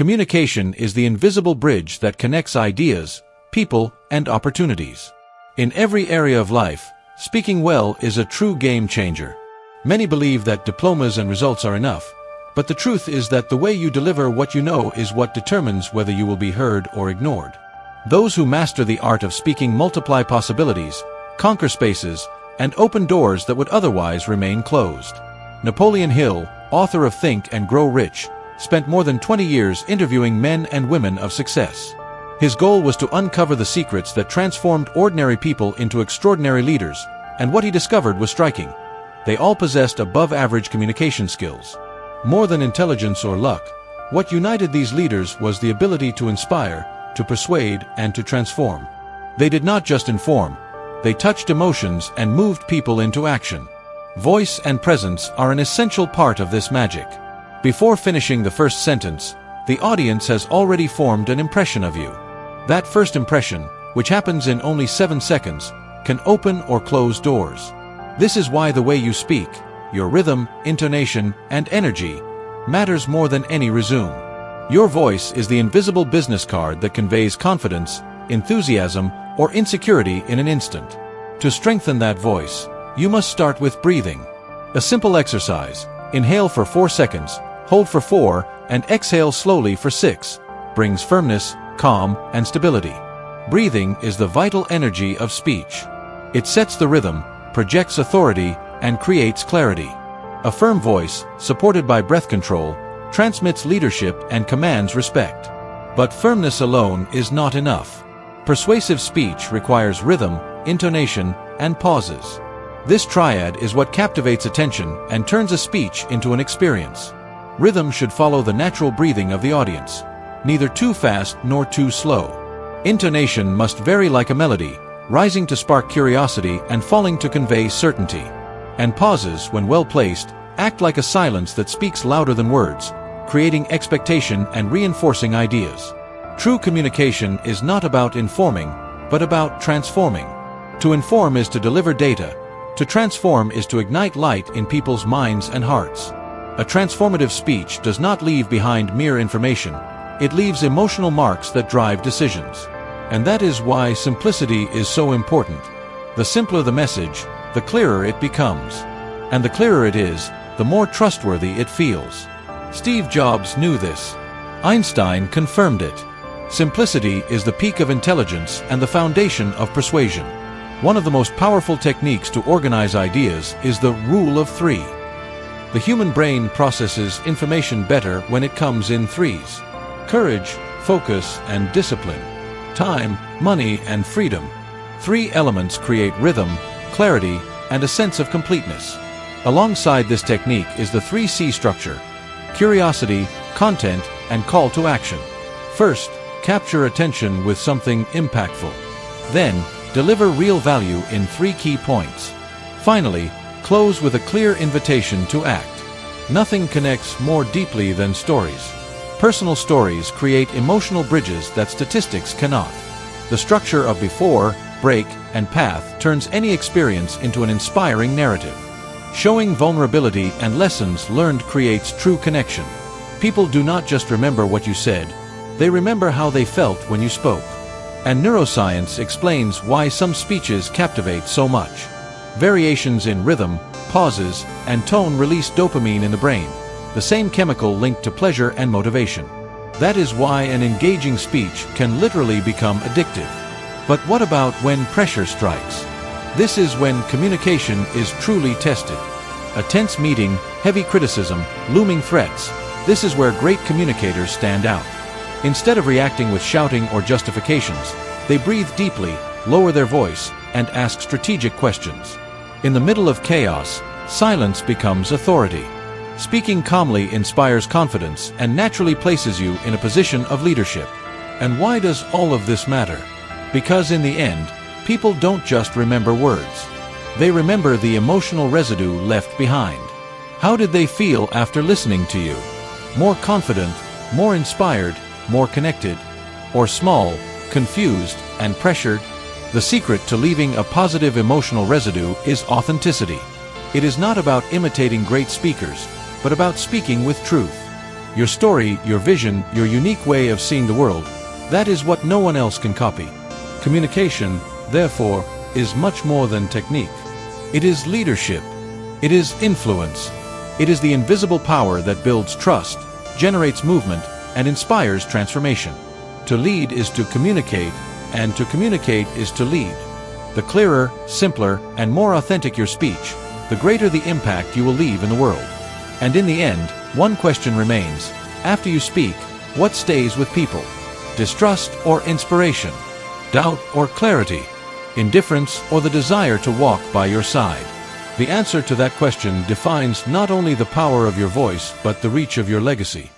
Communication is the invisible bridge that connects ideas, people, and opportunities. In every area of life, speaking well is a true game changer. Many believe that diplomas and results are enough, but the truth is that the way you deliver what you know is what determines whether you will be heard or ignored. Those who master the art of speaking multiply possibilities, conquer spaces, and open doors that would otherwise remain closed. Napoleon Hill, author of Think and Grow Rich, spent more than 20 years interviewing men and women of success. His goal was to uncover the secrets that transformed ordinary people into extraordinary leaders, and what he discovered was striking. They all possessed above-average communication skills. More than intelligence or luck, what united these leaders was the ability to inspire, to persuade, and to transform. They did not just inform, they touched emotions and moved people into action. Voice and presence are an essential part of this magic. Before finishing the first sentence, the audience has already formed an impression of you. That first impression, which happens in only 7 seconds, can open or close doors. This is why the way you speak, your rhythm, intonation, and energy, matters more than any resume. Your voice is the invisible business card that conveys confidence, enthusiasm, or insecurity in an instant. To strengthen that voice, you must start with breathing. A simple exercise: inhale for 4 seconds, hold for 4, and exhale slowly for 6, brings firmness, calm, and stability. Breathing is the vital energy of speech. It sets the rhythm, projects authority, and creates clarity. A firm voice, supported by breath control, transmits leadership and commands respect. But firmness alone is not enough. Persuasive speech requires rhythm, intonation, and pauses. This triad is what captivates attention and turns a speech into an experience. Rhythm should follow the natural breathing of the audience, neither too fast nor too slow. Intonation must vary like a melody, rising to spark curiosity and falling to convey certainty. And pauses, when well placed, act like a silence that speaks louder than words, creating expectation and reinforcing ideas. True communication is not about informing, but about transforming. To inform is to deliver data. To transform is to ignite light in people's minds and hearts. A transformative speech does not leave behind mere information. It leaves emotional marks that drive decisions. And that is why simplicity is so important. The simpler the message, the clearer it becomes. And the clearer it is, the more trustworthy it feels. Steve Jobs knew this. Einstein confirmed it. Simplicity is the peak of intelligence and the foundation of persuasion. One of the most powerful techniques to organize ideas is the rule of 3. The human brain processes information better when it comes in threes: courage, focus, and discipline. Time, money, and freedom. 3 elements create rhythm, clarity, and a sense of completeness. Alongside this technique is the 3C structure: curiosity, content, and call to action. First, capture attention with something impactful. Then, deliver real value in 3 key points. Finally, close with a clear invitation to act. Nothing connects more deeply than stories. Personal stories create emotional bridges that statistics cannot. The structure of before, break, and path turns any experience into an inspiring narrative. Showing vulnerability and lessons learned creates true connection. People do not just remember what you said, they remember how they felt when you spoke. And neuroscience explains why some speeches captivate so much. Variations in rhythm, pauses, and tone release dopamine in the brain, the same chemical linked to pleasure and motivation. That is why an engaging speech can literally become addictive. But what about when pressure strikes? This is when communication is truly tested. A tense meeting, heavy criticism, looming threats. This is where great communicators stand out. Instead of reacting with shouting or justifications, they breathe deeply, lower their voice, and ask strategic questions. In the middle of chaos, silence becomes authority. Speaking calmly inspires confidence and naturally places you in a position of leadership. And why does all of this matter? Because in the end, people don't just remember words. They remember the emotional residue left behind. How did they feel after listening to you? More confident, more inspired, more connected, or small, confused, and pressured? The secret to leaving a positive emotional residue is authenticity. It is not about imitating great speakers, but about speaking with truth. Your story, your vision, your unique way of seeing the world, that is what no one else can copy. Communication, therefore, is much more than technique. It is leadership. It is influence. It is the invisible power that builds trust, generates movement, and inspires transformation. To lead is to communicate, and to communicate is to lead. The clearer, simpler, and more authentic your speech, the greater the impact you will leave in the world. And in the end, one question remains. After you speak, what stays with people? Distrust or inspiration? Doubt or clarity? Indifference or the desire to walk by your side? The answer to that question defines not only the power of your voice but the reach of your legacy.